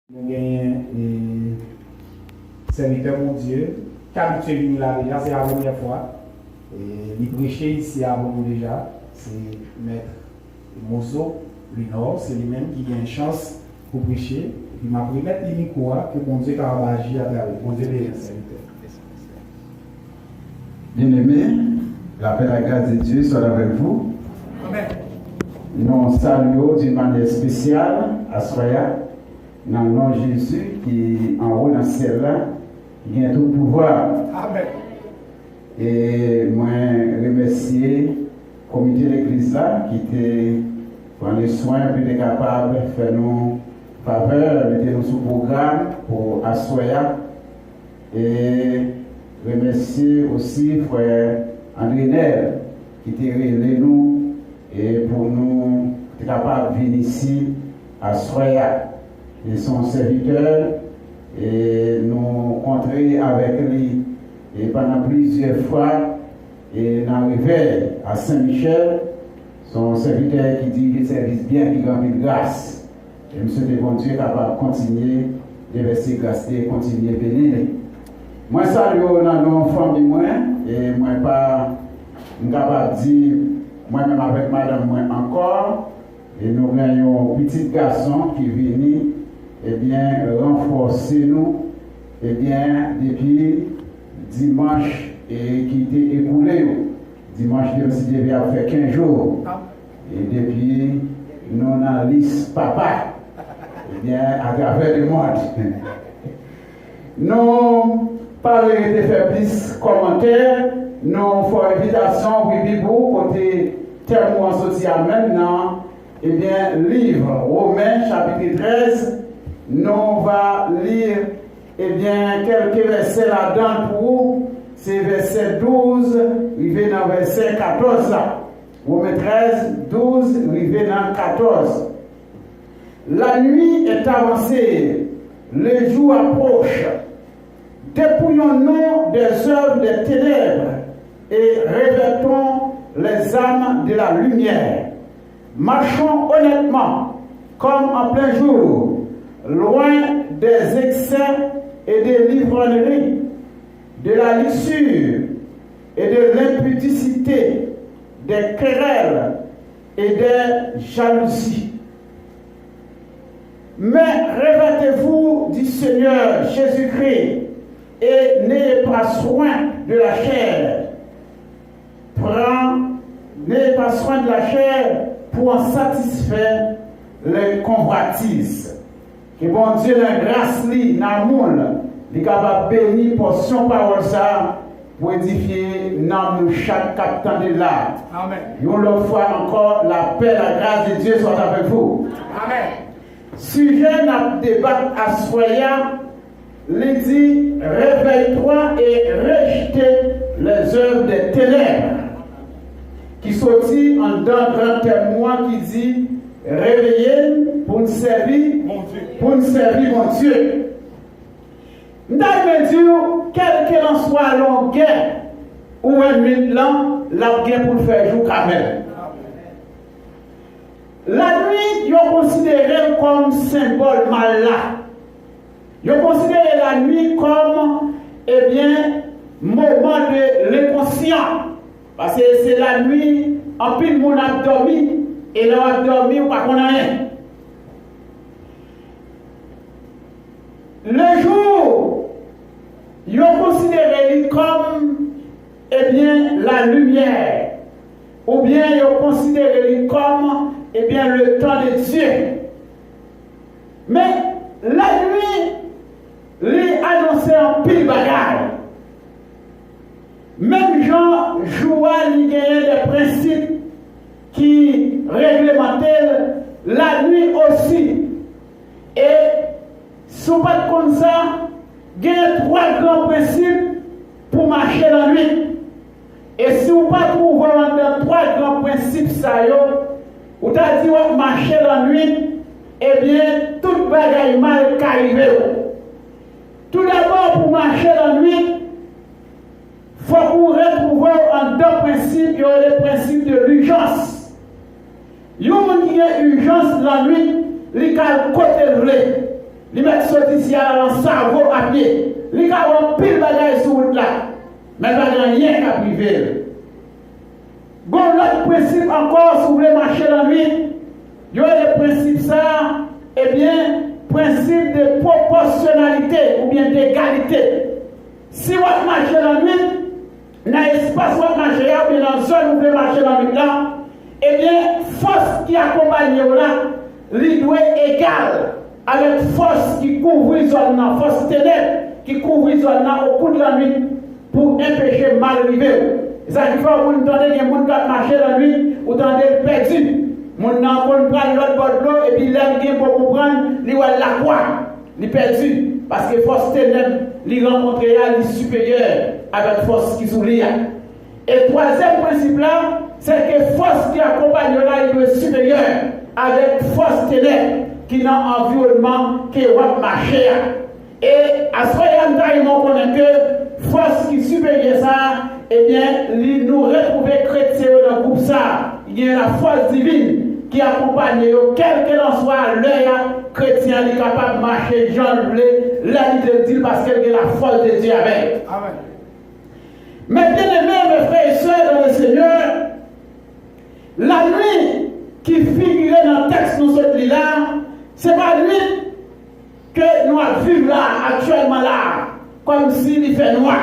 Nous gagnons serviteur mon Dieu, qui a habitué venir là déjà, c'est la première fois. Il prêchait ici avant nous déjà, c'est Maître Mozo, Lunor, c'est lui-même qui a une chance pour prêcher. Il m'a pris mettre le micro que mon Dieu a agi à travers. Mon Dieu est serviteur. Bien-aimés, la paix et la grâce de Dieu soit avec vous. Amen. Nous saluons d'une manière spéciale à Soya, dans le nom de Jésus qui en haut dans le ciel là, qui a tout pouvoir. Amen. Et moi, remercier le comité de l'église là qui était prendre les soins, puis était capable de faire nous faveur, mettre nous sous programme pour Assoya. Et remercier aussi frère André Nel qui était relé nous et pour nous être capable de venir ici à Soya. Et son serviteur et nous rencontrer avec lui et pendant plusieurs fois et dans le réveil à Saint-Michel, son serviteur qui dit qu'il service bien, qui remplit de grâce. Et M. de bon Dieu est capable de continuer de verser grâce et continuer à bénir. Moi, salue dans nos familles, et moi, pas capable de dire, moi-même avec madame, moi encore, et nous avons un petit garçon qui vient, eh bien, renforcer nous, eh bien, depuis dimanche et qui était écoulé. Dimanche, il devait faire 15 jours. Et depuis, nous avons la liste papa, eh bien, à travers le monde. Nous parlons de faire plus de commentaires, nous faisons invitation, oui, côté témoin social maintenant, eh bien, livre Romains, chapitre 13, nous allons lire, eh bien, quelques versets là-dedans pour vous. C'est verset 12, arrivé dans verset 14 là. Romains 13, 12, arrivé dans 14. La nuit est avancée, le jour approche. Dépouillons-nous des œuvres des ténèbres et revêtons les âmes de la lumière. Marchons honnêtement, comme en plein jour, loin des excès et des livreleries, de la luxure et de l'impudicité, des querelles et des jalousies. Mais revêtez-vous du Seigneur Jésus-Christ et n'ayez pas soin de la chair. N'ayez pas soin de la chair pour en satisfaire les convoitises. Que bon Dieu, la grâce, l'amour, il est capable de bénir portion parole ça pour édifier dans nous chaque captant de l'art. Amen. Une autre fois encore, la paix, la grâce de Dieu soit avec vous. Amen. Sujet n'a débat à Soya, il dit réveille-toi et rejette les œuvres des ténèbres. Qui sortit en d'un grand témoin qui dit réveillez pour nous servir mon Dieu. Nous devons dire, quel que l'en soit l'on guerre ou un minute là, la guerre pour faire jour quand même. La nuit, ils ont considéré comme symbole mal là. Ils ont considéré la nuit comme, eh bien, moment de l'inconscient. Parce que c'est la nuit, en pile monde a dormi, et là on a dormi ou pas qu'on a rien. Le jour, ils ont considéré comme, eh bien, la lumière. Ou bien ils ont considéré comme, eh bien, le temps de Dieu. Mais la nuit, les annonçait en pile bagarre. Même Jean Joua, il y a des principes qui réglementaient la nuit aussi. Et si vous pas comme ça, il y a 3 grands principes pour marcher la nuit. Et si vous pas trouver dans 3 grands principes, ça y est, vous avez dit que marcher la nuit, eh bien, toute bagaille mal qu'arriver. Tout d'abord, pour marcher la nuit, il faut qu'on retrouve en 2 principes, il y a le principe de l'urgence. Il y a une urgence la nuit, il y a côté vrai. Li mettre sorti dans le cerveau à pied. Li ka won pile bagage sur route là. Mais pas rien qu'à priver. Bon, l'autre principe encore, si vous voulez marcher la nuit, il y a le principe ça, eh bien, principe de proportionnalité ou bien d'égalité. Si vous marchez la nuit, dans l'espace où vous marchez, ou bien dans la zone où vous voulez marcher la nuit là, eh bien, force qui accompagne là, lui doit être égale avec force qui couvre la zone, force ténèbres qui couvre la zone au cours de la nuit pour empêcher mal arriver. Ça qui fait que vous entendez que les gens qui marchent la nuit, vous entendez perdu. Mon n'a pas prendre l'autre bord de l'eau et puis là, il pour comprendre, il va la croix, il perdu. Parce que force ténèbres, il rencontre là, il est supérieur avec force qui s'oublie. Et troisième principe là, c'est que force qui accompagne là, il est supérieur avec force ténèbres qui dans l'environnement qui va marcher. Et à ce moment-là, on connaît que force qui supérieure ça, eh bien, nous retrouvons chrétiens dans le groupe ça. Il y a la force divine qui accompagne, quel que l'on soit, l'œil chrétien est capable de marcher, Jean voulait, là il te dit parce qu'il y a la force de Dieu avec. Amen. Mais bien aimés, mes frères et sœurs dans le Seigneur, la nuit qui figurait dans le texte nous sommes là, ce n'est pas la nuit que nous vivons là, actuellement là, comme s'il fait noir.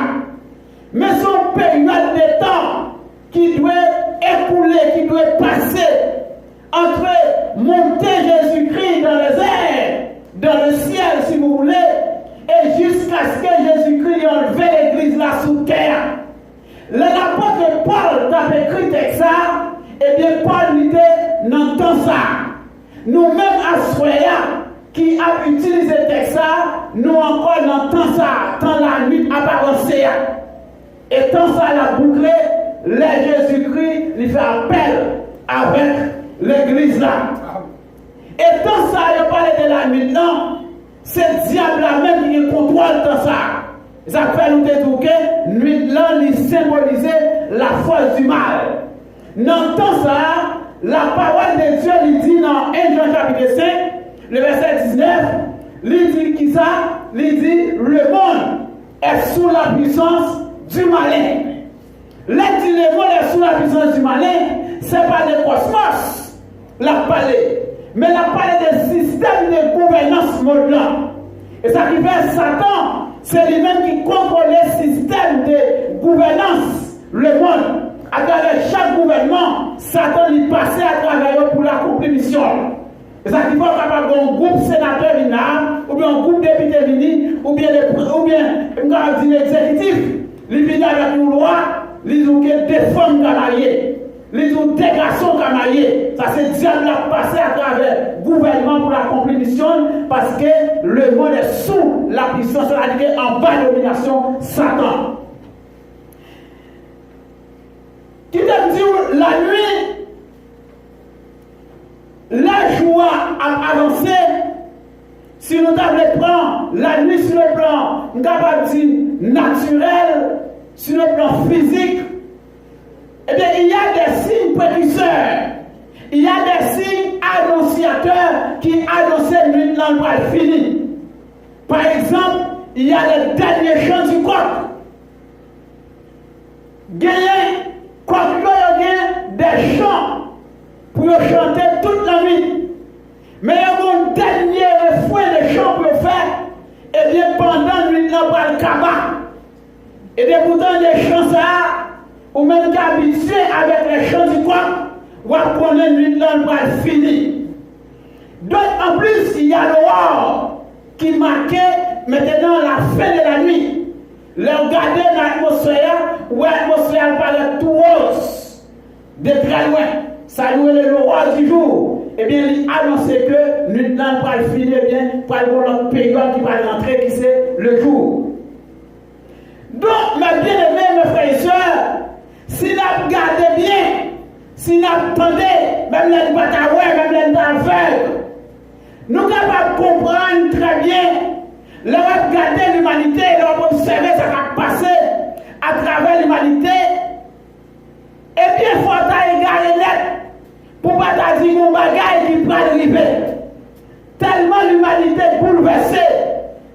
Mais son période de temps qui doit écouler, qui doit passer entre monter Jésus-Christ dans les airs, dans le ciel si vous voulez, et jusqu'à ce que Jésus-Christ enlève l'église là sous terre. L'apôtre Paul t'a écrit ça, et bien Paul était dans tout ça. Nous-mêmes à Soya, qui a utilisé le texte, nous encore dans tout ça, dans la nuit apparentée. Et tant ça la bouclé, le Jésus-Christ lui fait appel avec l'église là. Et tant ça, il parle de la nuit, non, c'est le diable là même qui contrôle tout ça. Ça fait nous dire que nuit là, il symbolisait la force du mal. Dans tout ça, la parole de Dieu lui dit dans 1 Jean chapitre 5, le verset 19, il dit qui ça? Il dit le monde est sous la puissance du malin. L'être le monde est sous la puissance du malin, ce n'est pas le cosmos, la parlé, mais la parlé des systèmes de gouvernance mondiale. Et ça qui fait Satan, c'est lui-même qui contrôle les systèmes de gouvernance, le monde. À travers chaque gouvernement, Satan lui passait à travers pour l'accomplir mission. Et ça qui fait un groupe sénateur ou bien un groupe député ou bien un exécutif. Ils viennent avec une loi, ils ont des femmes mariées, ils ont des garçons mariés. Ça c'est diable a passé à travers le gouvernement pour l'accomplir mission parce que le monde est sous la puissance, c'est-à-dire en bas de domination Satan. Qui te dit la nuit, la joie a avancé. Si nous prendre la nuit sur le plan, nous avons dit naturel, sur le plan physique, eh bien, il y a des signes précurseurs. Il y a des signes annonciateurs qui annoncent que nuit là va finir. Par exemple, il y a les derniers chants du coq. Gagner, coq, des chants pour chanter toute la nuit. Mais il y a un dernier refrain de chant pour faire, et bien pendant nuit là va le cabas. Et des pourtant des chants ça, ou même qu'habitué avec les chants du coq, ou à prendre nuit là va le finir. Donc en plus, il y a l'aurore qui marquait maintenant la fin de la nuit. Le regarder l'atmosphère, où l'atmosphère paraît tout rose, de très loin. Ça nous est l'aurore du jour. Eh bien, il annonçait que nuit là va le finir, bien, pour l'autre période qui va rentrer, qui c'est le jour. Donc, mes bien-aimés, mes frères et sœurs, si nous regardons bien, si nous attendons, même les batailles, même les aveugles, nous sommes capables de comprendre très bien, nous regarder l'humanité, nous observer ce qui a passé à travers l'humanité, et bien, il faut égaler net pour ne pas dire mon bagage qui peut arriver. tellement l'humanité bouleversée,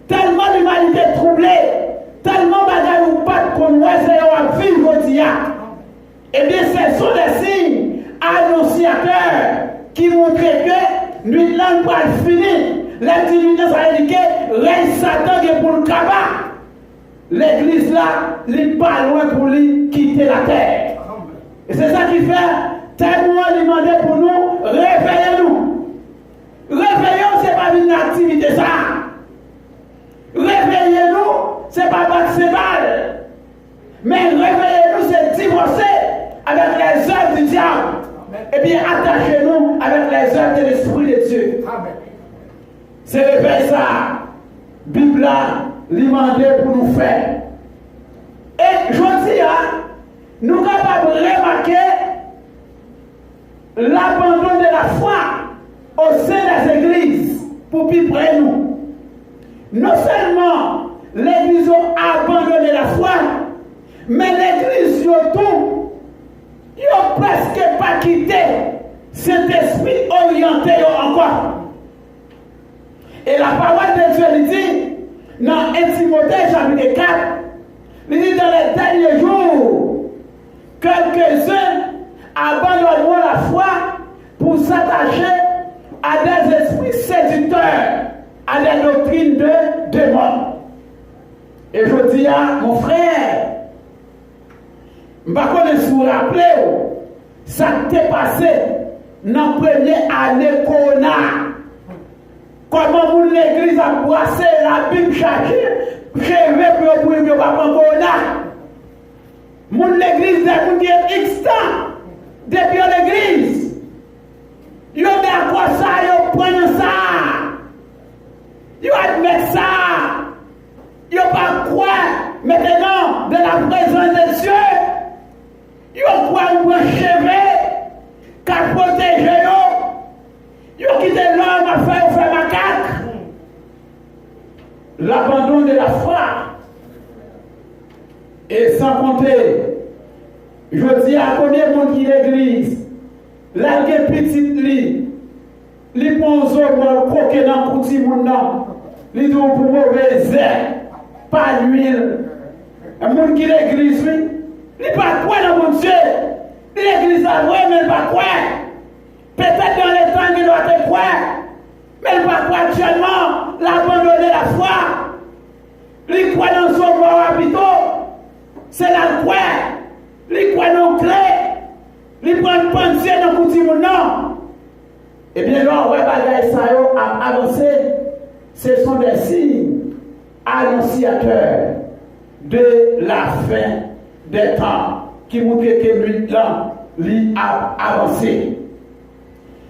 tellement l'humanité troublée, tellement bagaille ou pas qu'on voit c'est un vivre aujourd'hui. Eh bien, ce sont des signes annonciateurs qui montrent que nuit là va finir. L'individu a indiqué règne Satan qui pour le cabas. L'église là, n'est pas loin pour lui quitter la terre. Et c'est ça qui fait tellement demander pour nous, réveillez-nous. Réveillons, ce n'est pas une activité ça. Réveillez-nous, ce n'est pas battre balle. Mais réveillez-nous, c'est divorcer avec les œuvres du diable. Et bien attachez-nous avec les œuvres de l'Esprit de Dieu. C'est réveil ça. Bible là, demandé pour nous faire. Et je dis, nous sommes capables de remarquer l'abandon de la foi au sein des églises pour plus près nous. Non seulement l'église a abandonné la foi, mais l'église tout, ils n'ont presque pas quitté cet esprit orienté encore. Et la parole de Dieu lui dit, dans 1 Timothée chapitre 4, il dit dans les derniers jours, quelques-uns abandonneront la foi pour s'attacher à des esprits séducteurs, à des doctrines de démons. Et je dis à mon frère, je ne sais pas si vous vous rappelez, ça t'est passé dans la première année qu'on a. Comment l'église a brassé la Bible chargée, je pour ne pas prendre mon l'église qui est extant depuis l'église. Ils ont à quoi ça, ils prennent ça. Ils admettent ça. Ils n'ont pas quoi maintenant de la présence de Dieu. Ils ont quoi un chevet qui a protégé nous. Ils ont quitté l'homme à faire macaque. L'abandon de la foi. Et sans compter, je dis à combien de monde qui l'église, là il y a petite lit, les bons hommes croqués dans le petit monde, les deux pour mauvais air, pas l'huile. Un monde qui l'église, oui, il n'est pas quoi dans mon Dieu. L'église a vrai, mais il n'est pas quoi. Peut-être dans les temps qu'il doit être quoi. Mais il n'est pas quoi actuellement. L'abandonner la foi. Il croit dans son mort habito. C'est la foi. Il croit dans clé. Il prend une pensée dans le petit monde. Eh bien, là, on va bagaille ça a avancé. Ce sont des signes annonciateurs de la fin des temps qui montrent que lui, là, lui a avancé.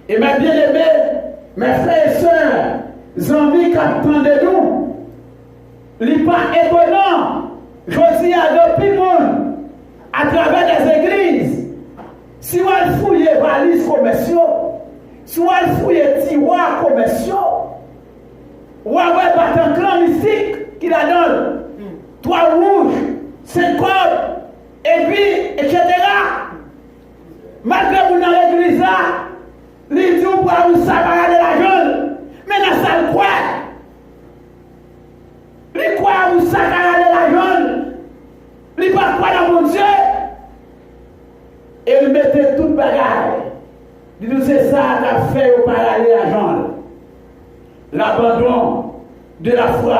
Et mes bien-aimés, mes frères et sœurs, amis qui attendent nous, il n'est pas étonnant, je dis à depuis le monde, à travers les églises, si on fouille les valises commerciaux, si on fouille les tiroirs commerciaux, ou on va battre un clan mystique qui la donne, 3 rouges, 5 cordes, et puis, etc. Malgré vous dans l'église là, les dieux pour vous s'apparer de la jeune, mais dans ça le quoi? Les quoi vous s'apparer de la jeune? Les pas quoi dans mon Dieu? Et il mettait toute bagarre. Il dit c'est ça qu'a fait au parallèle la jeune. L'abandon de la foi.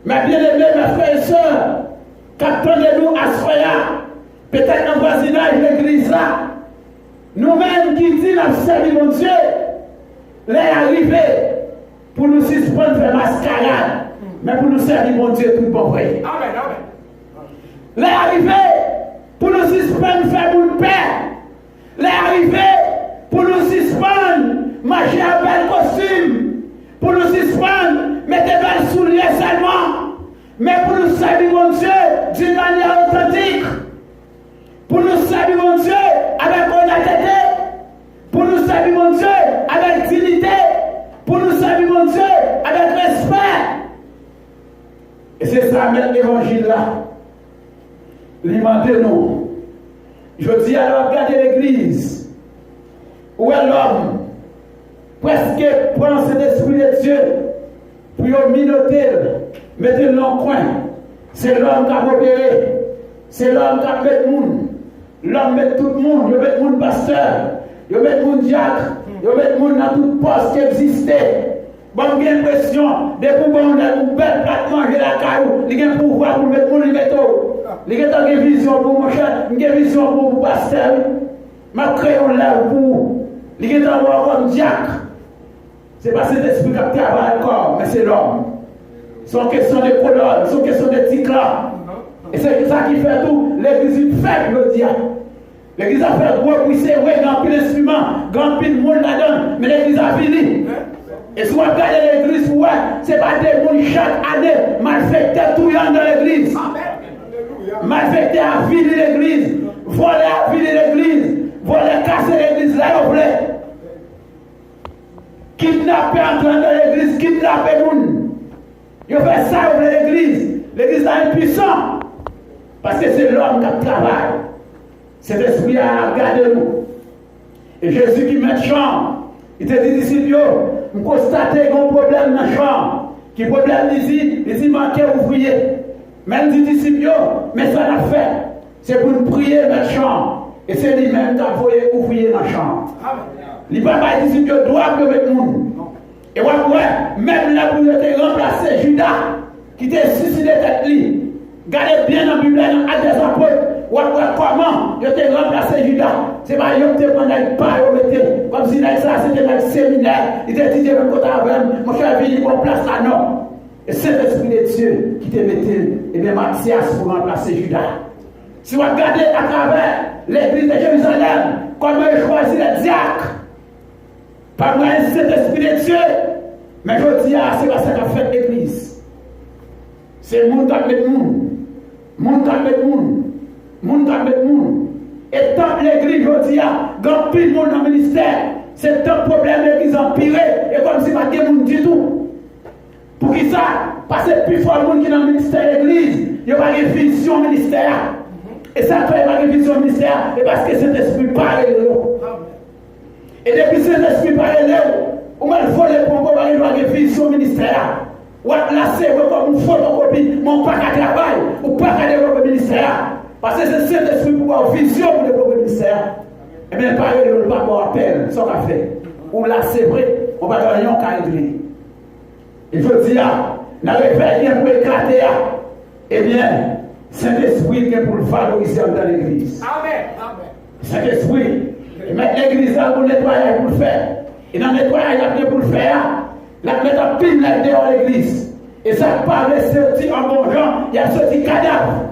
Mais bien aimés, mes frères et sœurs, qu'attendez-nous à ce faire? Peut-être dans le voisinage de l'église là. Nous-mêmes qui disons nous servir mon Dieu, les arrivés pour nous suspendre faire mascarade, mais pour nous servir mon Dieu tout bon vrai. Amen, amen. Les arrivés pour nous suspendre faire mon père. Les arrivés pour nous suspendre marcher à bel costume. Pour nous suspendre mettre des belles souliers seulement. Mais pour nous servir mon Dieu d'une manière authentique. Pour nous servir mon Dieu avec honnêteté, pour nous servir mon Dieu avec dignité, pour nous servir mon Dieu avec respect. Et c'est ça même l'évangile là. Alimentez-nous. Je dis alors, regardez l'église. Où est l'homme presque prendre cet esprit de Dieu pour le minoter, mettre dans le coin. C'est l'homme qui a opéré, c'est l'homme qui a fait le monde. L'homme met tout le monde, il met le monde pasteur, il met le monde diacre, il met le monde dans tout poste qui existait. Bon, j'ai l'impression, depuis qu'on a une belle plate manger la caillou, il y a un pouvoir pour mettre le monde, il y a une vision pour mon cher, une vision pour le pasteur. Ma crayon là pour il y a un comme diacre. C'est pas cet esprit qui travaille encore, mais c'est l'homme. C'est une question de colonne, c'est une question de ticla. Et c'est ça qui fait tout. L'église fait le diable. L'église a fait gros, puis c'est vrai, grand pile d'instruments, grand pile de monde là-dedans, mais l'église a fini. Et si vous regardez l'église, ouais, c'est pas des gens chaque année malfaités tout dans l'église. Malfaités à fini l'église, voler à fini l'église, voler casser l'église là, vous voulez. Kidnapper entrer dans l'église, kidnapper les gens. Ils fait ça pour l'église. L'église est impuissante. Parce que c'est l'homme qui travaille. Cet esprit a gardé nous. Et Jésus qui met champ, il te dit disciples, vous constatez qu'il y a un problème dans le champ. Qui problème ici? Il dit manquer ouvrier. Même dit disciples, mais ça l'a fait. C'est pour nous prier dans le champ. Et c'est lui-même qui a envoyé ouvrier dans le champ. Les papas disent que doivent le mettre le monde. Et ouais, même là pour remplacer Judas, qui était suicidé tête lui. Regardez bien dans la Bible, dans Actes des Apôtres, comment il était remplacé Judas. C'est pas lui qui était pas comme si ça c'était dans le séminaire, il était dit même côté avec mon cher venu pour place là, non. Et c'est l'Esprit de Dieu qui te mettait, et bien Matthias pour remplacer Judas. Si vous regardez à travers l'église de Jérusalem, comment il choisit les diacres. Pas moi, c'est l'Esprit de Dieu. Mais je dis, c'est pas ça qu'a fait l'église. C'est le monde qui a fait le monde. Le monde qui a fait le monde. Le monde qui a fait le monde. Et tant que l'église, je dis, grand pile monde dans le ministère, c'est un problème l'église empiré. Et comme si pas de monde du tout. Pour qui ça? Parce que plus fort le monde qui est dans le ministère de l'église, il n'y a pas de vision ministère. Et ça fait pas de vision ministère, et parce que cet esprit parle. Et depuis cet esprit parallèle, on va le voler pour qu'on va avoir une vision ministère. Ou là, c'est comme une photocopie, mon pas de travail, ou pas de développer le ministère. Parce que c'est cet esprit pour avoir une vision pour développer le ministère. Et bien, pareil, on ne va pas avoir appel, sans qu'a fait. Ou là, c'est vrai, on va avoir rien qu'à régler. Il faut dire, n'avez pas rien pour éclater. Eh bien, Saint-Esprit qui est pour le valoriser dans l'église. Amen. Saint-Esprit. Et mettre l'église là pour le nettoyer pour le faire. Et dans le nettoyage, il y a pour le faire. La mettre en pile là dehors l'église. Et ça parle sorti en bon genre, il y a sorti cadavre.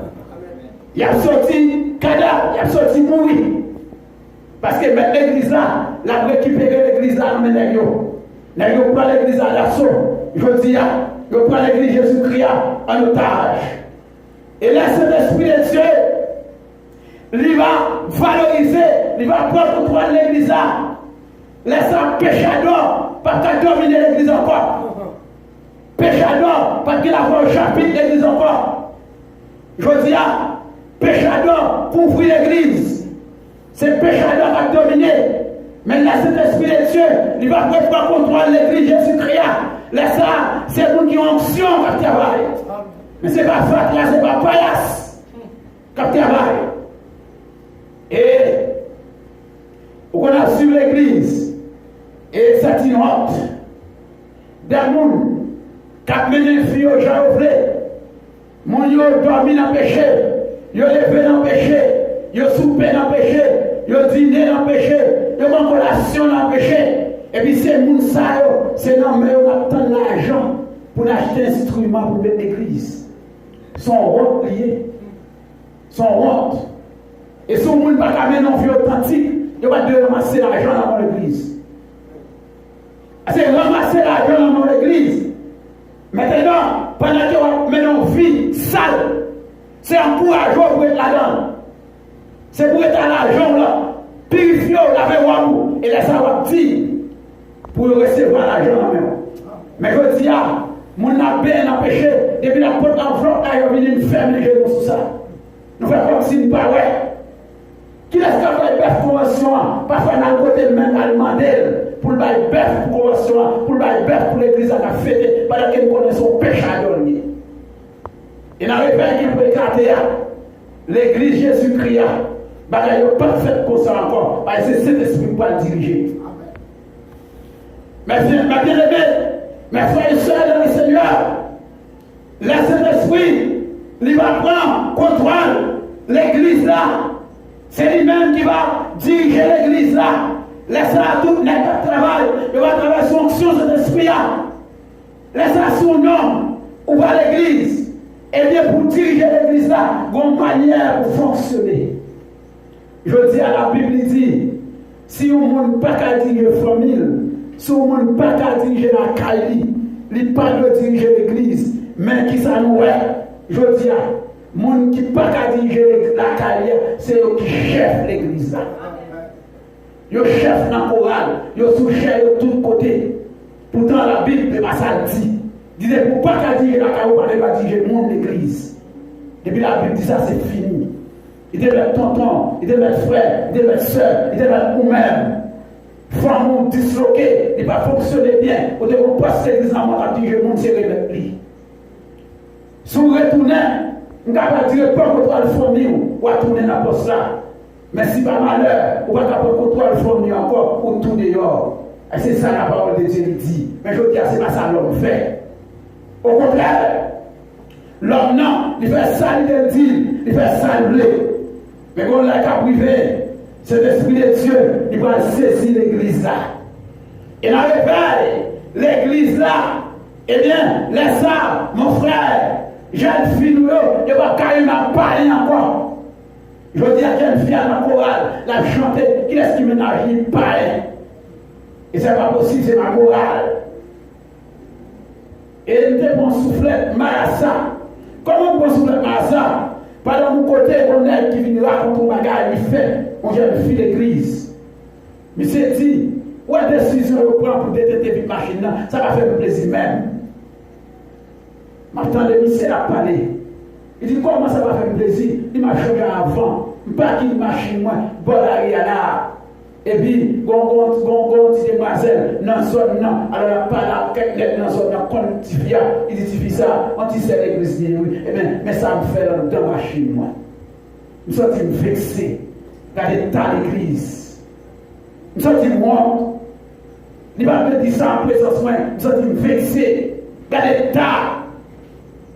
Il y a sorti cadavre, il y a sorti mourir. Parce que mettre l'église là, la récupérer l'église là dans les nègres. Nègres prend l'église à l'assaut. Je dis, je prends l'église Jésus-Christ en otage. Et là, c'est l'Esprit de Dieu. Il va valoriser, il va prendre contrôle de l'église là. Laissant péchador, pas qu'à dominer l'église encore. Péchador, pas qu'il a un chapitre de l'église encore. Je dis, péchador pour ouvrir l'église. C'est péchador qui a dominé. Mais là, c'est l'Esprit de Dieu, il va prendre contrôle de l'église Jésus-Christ. Là, ça, c'est pour qui ont onction qui travaille. Mais ce n'est pas fat là, ce n'est pas paillasse qui travaille. Et on a suivi l'église. Et c'est une honte. Des gens qui ont mené les filles au gens ouvrés. Mon yo dormi dans le péché. Yo levé dans le péché. Yo soupé dans le péché. Yo dîné dans le péché. Yo en collation dans le péché. Et puis c'est moun ça, c'est non mais on attend l'argent pour acheter un instrument pour mettre l'église. Son honte lié. Son honte. Et si on ne peut pas amener un vieux authentique, il va devoir ramasser l'argent dans l'église. C'est ramasser l'argent dans l'église. Maintenant, pendant que on met une vie sale, c'est encourageant pour être là-dedans. C'est pour être à l'argent là, purifier la verre et laisser avoir petit pour recevoir l'argent dans la main. Mais je dis, mon bien empêché, depuis la porte en front, il y a une ferme les genoux sur ça. Nous faisons comme si nous ne pas. Qui est-ce qui a fait une performation? Parfois, dans le côté de même, à demander, pour le bail bœuf pour convention, pour le bail bœuf pour l'église à la fête, pendant que nous connaissons péché à dormir. Et dans le réveil qui peut éclater, l'église Jésus-Christ, bagaille n'est pas faite pour ça encore, parce que c'est cet esprit qui va le diriger. Mais bien aimé, mes frères et sœurs dans le Seigneur, le Saint-Esprit, il va prendre contrôle l'église là. C'est lui-même qui va diriger l'église là. Laissez-la tout notre travail. Il va travailler son action de l'esprit là. Laissez-la son nom. Ou va l'église. Et bien pour diriger l'église là, il y a une manière pour fonctionner. Je dis à la Bible, dit, si on ne peut pas diriger la famille, si on ne peut pas diriger la caille, il ne peut pas diriger l'église. Mais qui ça nous est, je dis à monde qui ne peut pas diriger la carrière, c'est eux qui chef l'église là. Ils chef dans la chorale, ils sous-chef de tous côtés. Pourtant la Bible n'est pas ça dit. Il dit pour pas diriger la carrière, on ne pas diriger le monde l'église. Depuis la Bible dit ça, c'est fini. Il devait être tonton, il devait être frère, il devait être soeur, il devait être vous-même. Femme disloquée, il ne va pas fonctionner bien. On devait passer l'église en mode à diriger le monde, c'est remettre lui. Si vous retournez, vous ne pouvez pas dire pas contre la famille ou à tourner dans le poste là. Mais si par malheur, vous ne pouvez pas contre la famille encore ou tout dehors. Et c'est ça la parole de Dieu dit. Mais je veux dire, ce n'est pas ça l'homme fait. Au contraire, l'homme non, il fait ça, il dit, il fait ça, il mais quand on l'a qu'à privé, c'est l'Esprit de Dieu, il va saisir l'église là. Et dans le réveil, l'église là, eh bien, laisse ça, mon frère. Jeune fille, il va carrément parler encore. Je veux dire, jeune fille à la chorale, la chanter, qui est-ce qui ménage, il parle. Et c'est pas possible, c'est ma chorale. Et il était bon soufflet, Marassa. Comment on peut souffler Marassa? Par mon côté, on est qui vient raconter un bagage, il fait, on jeune fille d'église. Mais c'est dit, ouais, décision on prend pour détecter une machine, ça va faire plaisir même. Maintenant, le ministère a parlé. Il dit comment ça va faire plaisir? Il m'a changé avant. Pas qu'il machine moi, bon là. Et puis, gon petite demoiselle, dans zone non. Alors là, pas là, quelqu'un dans zone non, quantifia, il dit ça, on dit c'est l'église, oui. Eh bien, mais ça me fait dans machine moi. Je me sens vexé dans l'état de l'église. Je me sens honte. Il va me dire ça en présence moi, je me sens vexé dans l'état.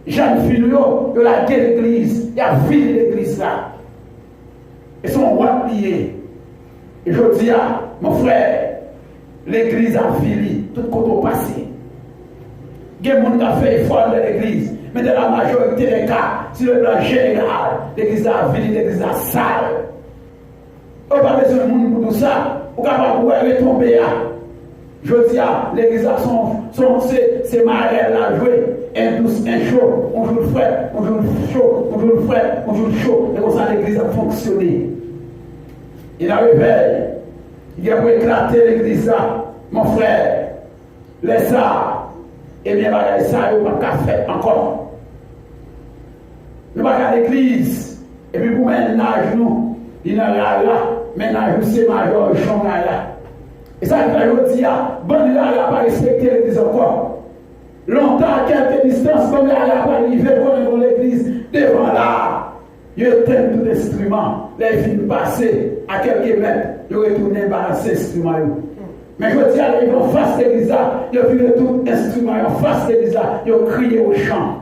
Jeanne Filio, il a guerre l'église, il a vu l'église là. Ils sont liés. Et je dis à mon frère, l'église a fini, tout côté passé. Il y a des gens qui ont fait effort dans l'église, mais dans la majorité des cas, si le plan général, l'église a fini, l'église a sale. On n'a pas besoin de monde pour tout ça, on n'a pas pouvoir retomber là. Je dis à l'église, c'est marelle à jouer. Un douce, un chaud, on joue le frais, on joue le chaud, on joue le frais, on joue le chaud. Et comme ça, l'église a fonctionné. Il a réveillé. Il a pour éclater l'église là, mon frère. Laisse ça. Et bien, ça, il n'y a pas fait encore. Il n'y a pas l'église. Et puis, pour ménage, nous, il n'y a là, ménage, c'est major, il change là. Et ça, je dis, bon, là, il n'a pas respecté l'église encore. Longtemps, à quelques distances, comme là, il n'a pas arrivé pour l'église, devant là, il éteint tout instrument. Là, il finit de passer à quelques mètres, il retourne balancer l'instrument. Mais je dis, ils vont face l'église là, ils ont vu tout instrument, ils vont face l'église là, ils ont crié au chant.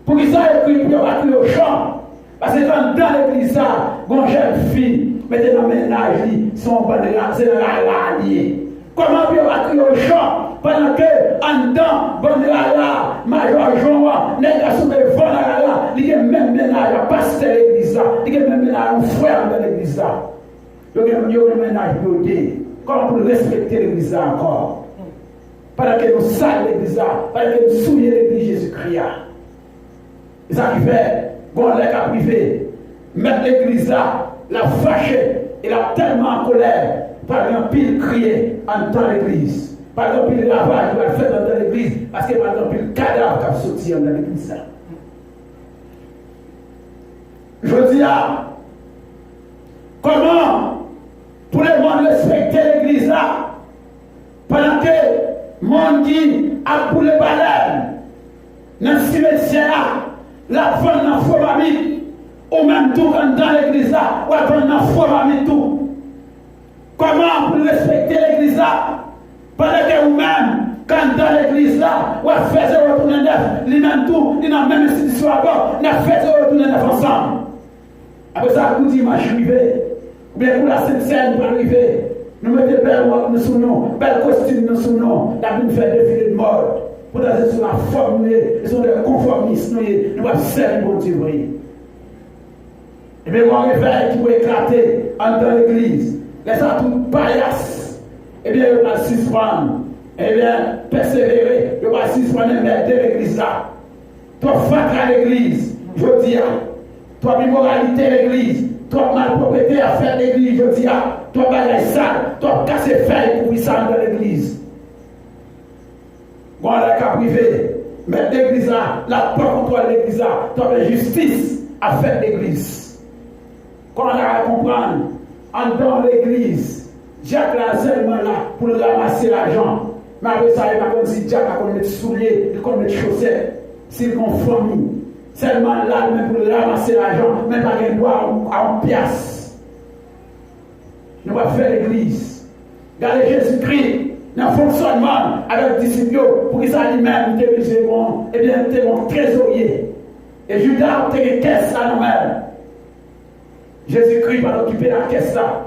Pour qu'ils aient crié, ils ont crié au chant. Parce que dans l'église là, une jeune fille, mettez dans le ménage, son bon c'est dans la liée. Comment on va crier au chant pendant que en dedans, bon là, major Jean, n'est pas sous les vents là, il y a même ménage à passer l'église là, il y a même ménage à frère dans l'église là. Il y a un ménage bloqué. Comment pour respecter l'église là encore? Pendant que nous salons l'église là, pendant que nous souillons l'église Jésus-Christ. Et ça qui fait, bon, les cas privés, mettre l'église là, la fâcher, il a tellement en colère, par exemple, pile crier en temps l'église. Par exemple, pile lavage, il va le faire dans l'église, parce que par exemple, pile cadavre qui a sorti dans l'église là. Je dis, comment Pour le monde respecter l'église là. Pendant que le monde qui a pour le balai, dans le cimetière, la vente dans le faux mamie, ou même tout dans l'église là, ou la vente dans le faux mamie tout. Comment pour respecter l'église là? Pendant que vous-même, quand dans l'église là, ou a fait retourner neuf, lui-même tout, il n'a même institution encore, il a fait retourner neuf ensemble. Après ça, vous dites, je suis arrivé. Ou bien pour la Sainte-Seine, pour arriver. Nous mettons belle robe sous nous, belle costume sous nous, la nous fait défiler de mode. Pour danser sur la forme, ils sont des conformistes, nous allons servir mon Dieu. Et bien, mon réveil qui va éclater dans l'église, laissez tout paillasse. Eh bien, il va suspendre. Eh bien, persévérer, il va suspendre et mettre l'église là. Toi, fâche à l'église, je dis, toi, immoralité l'église, toi, malpropriété à faire l'église, je dis, toi, bagaille sale, toi, casser feuille pour ça dans l'église. Bon, la cas privé, mettre l'église là, la porte contre l'église là, toi, la justice à faire l'église. Quand on a comprendre, en dans l'église, Jacques là seulement là pour ramasser l'argent. Mais après ça, il va comme si Jacques a mettre souliers, il va mettre chaussettes, s'il conforme. Seulement là, même pour ramasser l'argent, même pas un droit à une pièce. Nous allons faire l'église. Regardez Jésus-Christ dans le fonctionnement avec les disciples pour qu'ils soient lui-même, et bien, ils sont trésoriers. Et Judas a une caisse là nous-mêmes. Jésus-Christ va occuper la caisse là.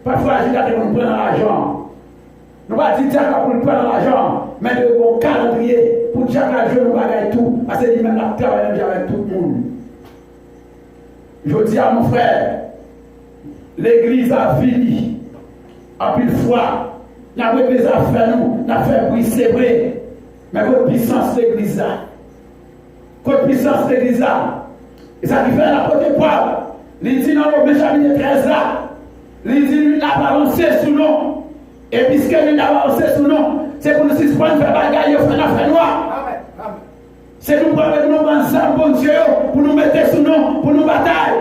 Parfois, Judas va prendre l'argent. Nous ne pouvons pas dire pour nous prendre l'argent, mais de bon calendrier pour chaque jour nous bagaille tout, parce que lui-même a travaillé avec tout le monde. Je dis à mon frère, l'église a fini. En plus de foi, l'église a fait nous, n'a fait bruit, c'est vrai. Mais votre puissance de l'église là, votre puissance de l'église là, et ça qui fait la côté preuve. Il dit non, Benjamin 13 là, il dit lui n'a pas avancé sous nous. Et puisque lui n'a pas avancé sous nous, c'est pour nous suspendre, faire bagaille, faire la fait noire. C'est nous prendre ça, bon Dieu, pour nous mettre sous nous, pour nous batailler.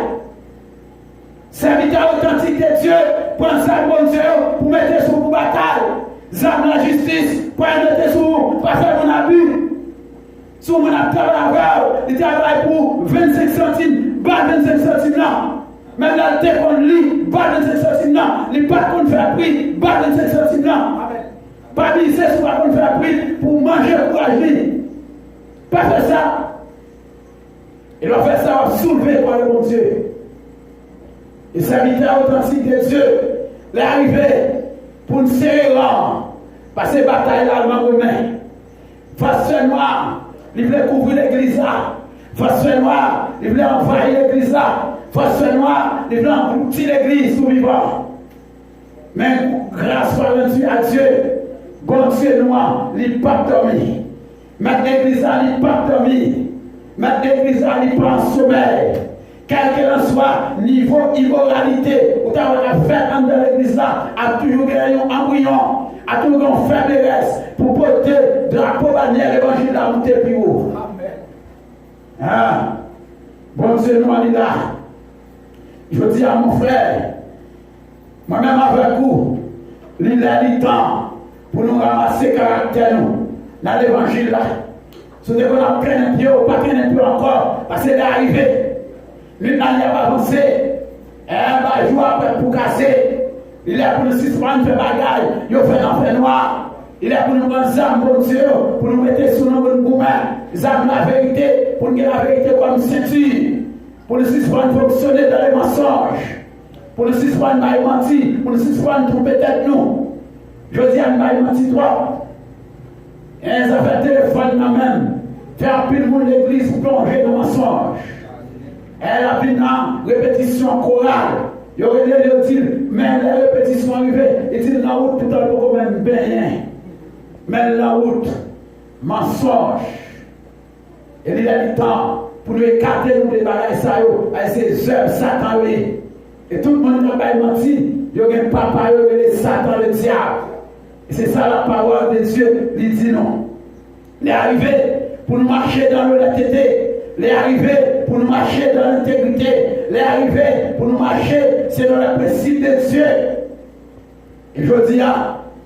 Serviteur authentique de Dieu, prendre ça, bon Dieu, pour mettre sous pour bataille. Zam la justice, pour mettre sous, pas faire mon abus. Sous mon travail, il travaille pour 25 centimes, pas 25 centimes là. Même là, dès qu'on lit, pas 25 centimes là. Il pas qu'on fait prix, pas 25 centimes là. Pas misé sur pas qu'on fait prix pour manger, pour agir. Pas faire ça. Il va faire ça, soulever par le bon Dieu. Et serviteur authentique de Dieu, l'arrivée pour nous serrer l'âme. Parce que bataille là, le romain. Face noire, il voulait couvrir l'église là. Face noire, il voulait envahir l'église là. Face noire, il voulait engloutir l'église tout vivant. Mais grâce à Dieu, bon Dieu noir, il n'a pas dormi. Mettre l'église là, il n'a pas dormi. Mettre l'église là, il prend sommeil. Quel qu'en soit, niveau immoralité, ou t'as fait dans l'église là, a toujours gagné un embryon, a toujours une faiblesse pour porter drapeau bannière l'évangile là, monter plus haut. Ah, bon Dieu, nous allons là. Je dis à mon frère, moi-même avec vous, il est le temps pour nous ramasser caractère nous, dans l'évangile là. Si on a pris un pied ou pas pris un pied encore, parce que c'est arrivé. Lui n'a pas avancé. Et un va jouer après pour casser. Il est pour nous suspendre, faire bagaille. Il fait l'enfer noir. Il est pour nous prendre ça, bon Dieu, pour nous mettre sous nos bonnes mains. Zam la vérité, pour nous la vérité comme ceinture. Pour nous suspendre, fonctionner dans les mensonges. Pour nous suspendre, maille menti. Pour nous suspendre, tromper tête nous. Je dis à maille menti trop. Et ça fait téléphone moi-même. Faire plus de monde l'église pour plonger dans le mensonge. Elle a vu une répétition chorale. Il y aurait dit, mais les répétitions arrivées, il dit la route tout à l'heure même bien. Mais la route, mensonge. Et il a du temps pour nous écarter nous des bagages ça avec ces œuvres Satan. Et tout le monde n'a pas menti. Il y a un papa, il y a Satan, le diable. Et c'est ça la parole de Dieu, il dit non. Il est arrivé pour nous marcher dans l'honnêteté. Il est arrivé pour nous marcher dans l'intégrité. Il est arrivé pour nous marcher selon le principe de Dieu. Et je dis,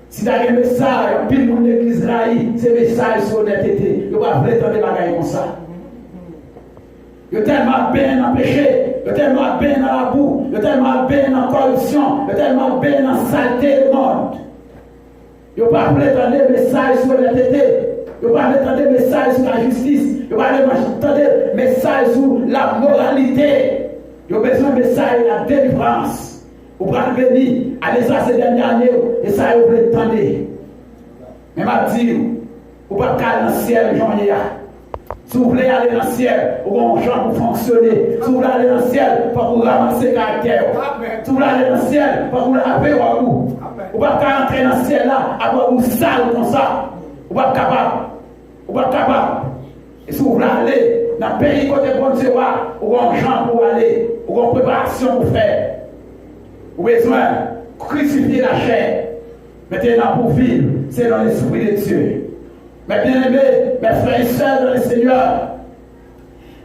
si tu as un message, puis le monde de l'église là, c'est message sur l'honnêteté. Il ne va pas prétendre des bagailles comme ça. Il y a tellement bien dans le péché, il y a tellement bien dans la boue, il y a tellement bien dans la corruption, il y a tellement bien dans la saleté du monde. Il ne va pas prétendre des messages sur l'honnêteté. Il ne va pas prétendre des messages sur la justice. Il ne va pas prétendre des messages sur la moralité. Il y a besoin de messages de la délivrance. Vous pouvez venir, aller ça ces dernières années, et ça vous pouvez attendre. Mais je dis, vous ne pouvez pas aller dans le ciel, Jean-Yéa. Si vous voulez aller dans le ciel, vous avez un champ pour fonctionner. Si vous voulez aller dans le ciel, il faut que vous ramassez le caractère. Si vous voulez aller dans le ciel, il faut que vous lavez vos goûts. Vous ne pouvez pas rentrer dans le ciel là, avoir vous sale comme ça. Vous ne pouvez pas capable. Vous ne pouvez pas capable. Et si vous voulez aller dans le pays côté bon Dieu, vous avez un champ pour aller. Vous avez une préparation pour faire. Vous avez besoin de crucifier la chair. Maintenant, pour vivre, c'est dans l'esprit de Dieu. Mais bien aimés, mes frères et sœurs dans le Seigneur,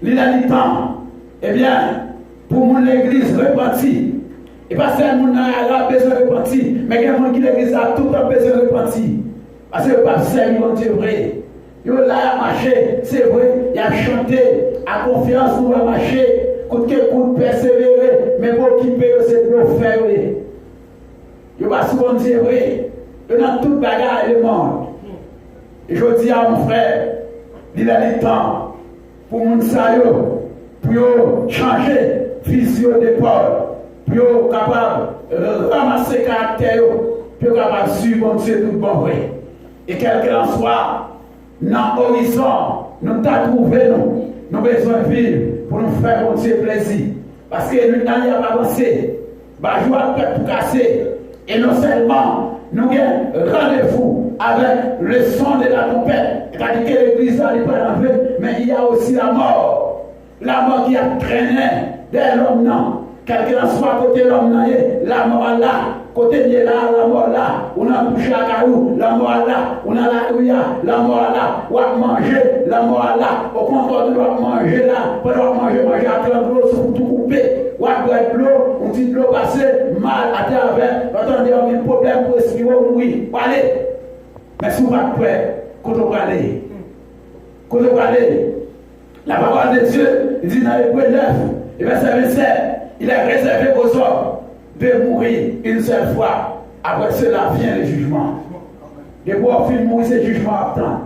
il a du temps, eh bien, pour mon église repentie, et pas seulement a besoin de repentir, mais il y a des gens qui l'église a tout le temps besoin de repentir. Parce que le pape servir mon Dieu vrai. Il a marché, c'est vrai, il a chanté, à confiance, nous va marcher, coûte que coûte, persévérer, mais pour occuper, c'est pour faire. Il va souvent dire vrai, il a tout bagarre le monde. Et je dis à mon frère, il a le temps pour mon sayo, pour changer vision d'épaule, pour capable de ramasser caractère, pour capable de suivre mon Dieu tout bon vrai. Et quel qu'il en soit, dans l'horizon, nous t'avons trouvé, nous avons besoin de vivre pour nous faire mon Dieu plaisir. Parce que nous n'allons pas avancer, nous allons tout casser. Et non seulement nous avons rendez-vous avec le son de la trompette, c'est-à-dire que l'église n'est pas enlevée, mais il y a aussi la mort. La mort qui a traîné derrière l'homme, non. Quel qu'il soit côté l'homme, la mort là, côté de là, la mort là, on a touché à caillou, la mort là, on a la rouilla, la mort là, on a mangé, la mort là, au contraire, on doit manger là, on doit manger à 30 l'eau, c'est pour tout couper. On a de l'eau, on dit de l'eau passer mal à travers, attendez, on a un problème pour respirer, oui, allez. Mais si vous n'êtes pas prêt, quand on va aller, la parole de Dieu, il dit dans l'Hébreu 9, et verset 27, il est réservé aux hommes de mourir une seule fois. Après cela vient le jugement. De voir film mourir, c'est jugement à attendre.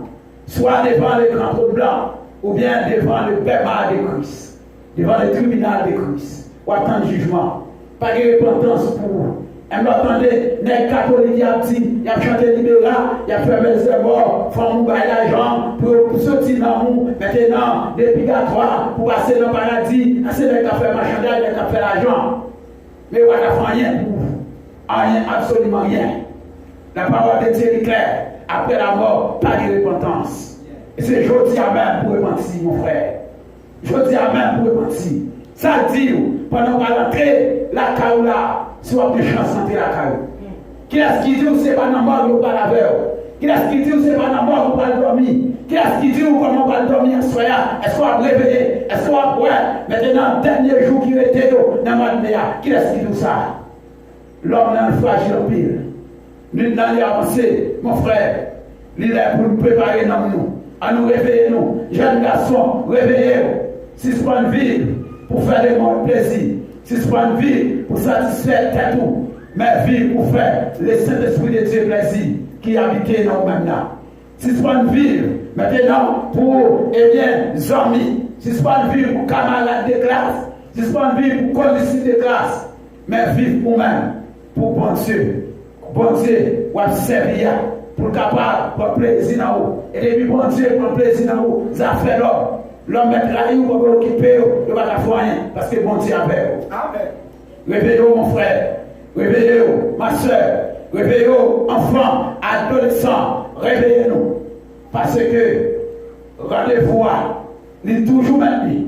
Soit devant le grand trône blanc, ou bien devant le paiement de Christ, devant le tribunal de Christ. Ou attendre le jugement. Pas de repentance pour vous. Et m'attendez, les catholiques, il a chanté libéral, il a fait mes morts, font l'argent pour sortir dans nous, maintenant, des purgatoires, pour passer dans le paradis, c'est les qui fait marchandage, les qui fait l'argent. Mais on n'a fait rien pour vous. Rien, absolument rien. La parole de Dieu est claire. Après la mort, pas de repentance. Et c'est je dis amen pour repentir, mon frère. Je dis amen pour repentir. Ça dit, pendant qu'on va rentrer, la caoula, soit de chance santé la caoula. Qui est-ce qui dit que c'est pas dans la mort qu'on va la faire? Qui est-ce qui dit que c'est pas dans la mort qu'on va dormir? Qui est-ce qui dit comment on va dormir en soya? Est-ce qu'on va réveiller? Est-ce qu'on va ouais? Maintenant, le dernier jour qui était dans ma vie, qui est-ce qui dit ça? L'homme n'a un fragile pile. Nous n'allons avancer, mon frère. Il est pour nous préparer dans nous. À nous réveiller, nous. Jeunes garçons, réveillez-vous. Si ce point de vie, pour faire des bons plaisirs. Si ce point de vie, pour satisfaire tout. Mais vie pour faire le Saint-Esprit de Dieu plaisir qui habite dans nous maintenant. Si ce point de vie, maintenant, pour, eh bien, amis. Si ce point de vie, pour camarades de classe. Si ce point de vie, pour conditions de classe. Mais vivre pour nous-mêmes. Pour bon Dieu, ou à servir pour capable de plaisir dans vous. Et depuis bon Dieu pour plaisir dans vous, ça fait l'homme. L'homme est trahi ou pour occuper, il ne va pas faire rien parce que bon Dieu a fait. Amen. Réveillez-vous, mon frère. Réveillez-vous, ma soeur. Réveillez-vous, enfants, adolescents. Réveillez-nous. Parce que rendez-vous, il est toujours maintenu.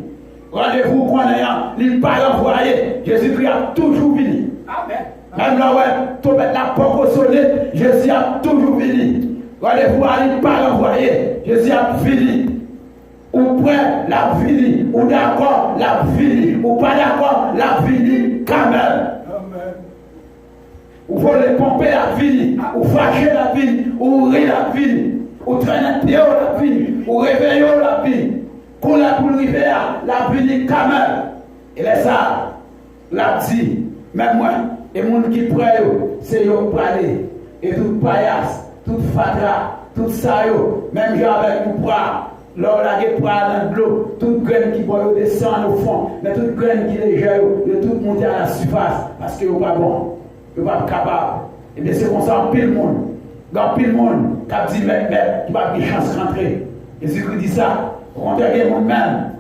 Rendez-vous qu'on a, il n'est pas envoyé. Jésus-Christ a toujours venu. Amen. Même là, ouais, tout la porte au soleil, Jésus a toujours venu. Rendez-vous, il n'est pas envoyé. Jésus a fini. Ou prêt, la fini. Ou d'accord, la fini. Ou pas d'accord, la fini quand même. Amen. ou voler pomper la vie, ou fâcher la vie, ou rire la vie, ou traîner la vie, ou réveiller la vie. Pour la rivière, la vie camel. Et là, ça, la dit, même moi, et les gens qui prennent, c'est eux qui parlent. Et tout paillasse, tout fatra, tout ça, même j'ai avec nous bras. Lors la guerre dans l'eau, toute graine qui descend au fond, mais toute graine qui est légère, de tout monter à la surface, parce que vous pas bon, vous pas capable. Et bien c'est comme ça, en pile monde, dans pile monde, qui a dit mais qui va de chance rentrer. Et Jésus dit ça, rentrez les monde même,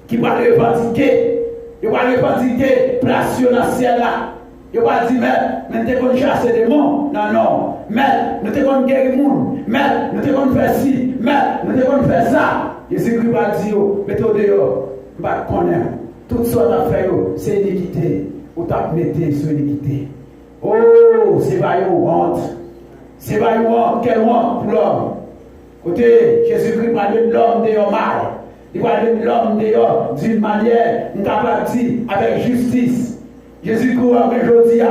qui va revendiquer, il va revendiquer place dans le ciel là. Il va dire, mais nous devons chasser des démons. Non, non. Mais nous devons guérir les gens. Mais nous devons faire ci. Mais nous devons faire ça. Jésus-Christ va dire, mettez-vous dehors. Vous ne connaissez pas. Tout ce qu'on a fait, c'est l'iniquité. Vous mettez sur l'iniquité. Oh, c'est pas une honte. C'est pas une honte. Quelle honte pour l'homme. Écoutez, Jésus-Christ parle de l'homme dehors mal. Il parle de l'homme dehors d'une manière, nous avons dit, avec justice. Jésus court aujourd'hui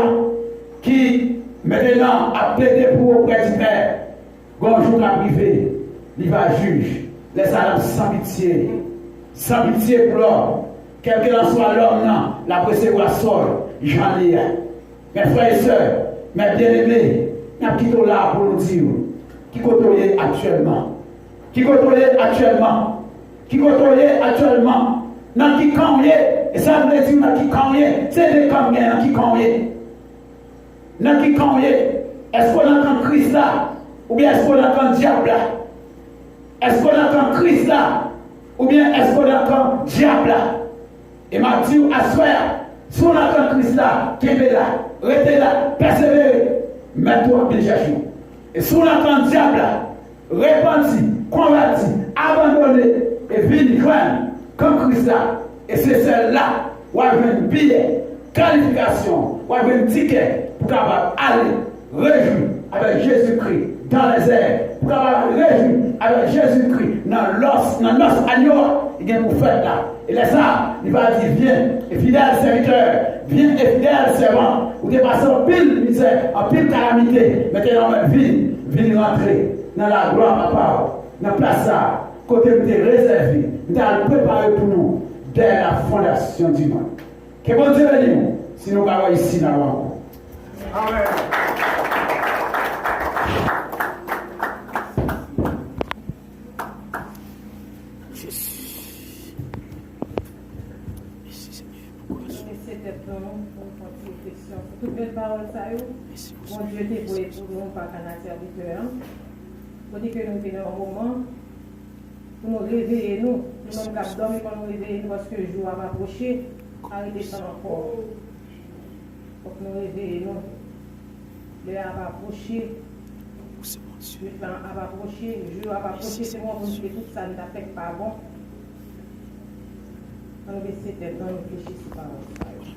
qui maintenant a plaidé pour auprès du Père. Bonjour à privé, il va juger les âmes sans pitié pour l'homme. Quel que soit l'homme, la recevoir seul, j'en ai. Mes frères et sœurs, mes bien-aimés, nous quittons là pour nous dire qui côtoie actuellement. Qui côtoie actuellement. Qui côtoie actuellement. Dans qui camp et ça veut dire dans qui camp c'est des camps dans qui camp dans qui camp est-ce qu'on entend Christ là ou bien est-ce qu'on entend diable là est-ce qu'on entend Christ là ou bien est-ce qu'on entend diable là et m'a dit à soir si on entend Christ là qui est là restez là persévérer mets-toi bien chercher et si on entend diable là repenti converti abandonné et vini joindre comme Christ là, et c'est celle-là où il y a une billet, qualification, où il y a un ticket pour capable aller réjouir avec Jésus-Christ dans les airs, pour capable réjouir avec Jésus-Christ dans l'os agneau, il y a pour faire là. Et là, ça, il va dire viens, et fidèle serviteur, viens et fidèle servant, ou dépasser en pile misère, en pile calamité, maintenant, viens rentrer dans la gloire, papa, dans la place ça. Côté où tu es réservé, tu as préparé pour nous dès la fondation du monde. Que bon Dieu bénisse nous, si nous allons ici dans le monde. Amen. Toute belle parole, ça y est. Bon Dieu t'est voué pour nous, par un serviteur. Pour dire que nous venons au moment. Pour nous réveiller, nous-mêmes qui dormons, pour nous réveiller, parce que le jour va approcher, arrêtez ça encore. Pour nous réveiller, nous. Le jour va approcher, le temps va approcher, le jour va approcher, c'est moi qui tout ça ne t'affecte pas bon. On va essayer de nous réfléchir sur parole.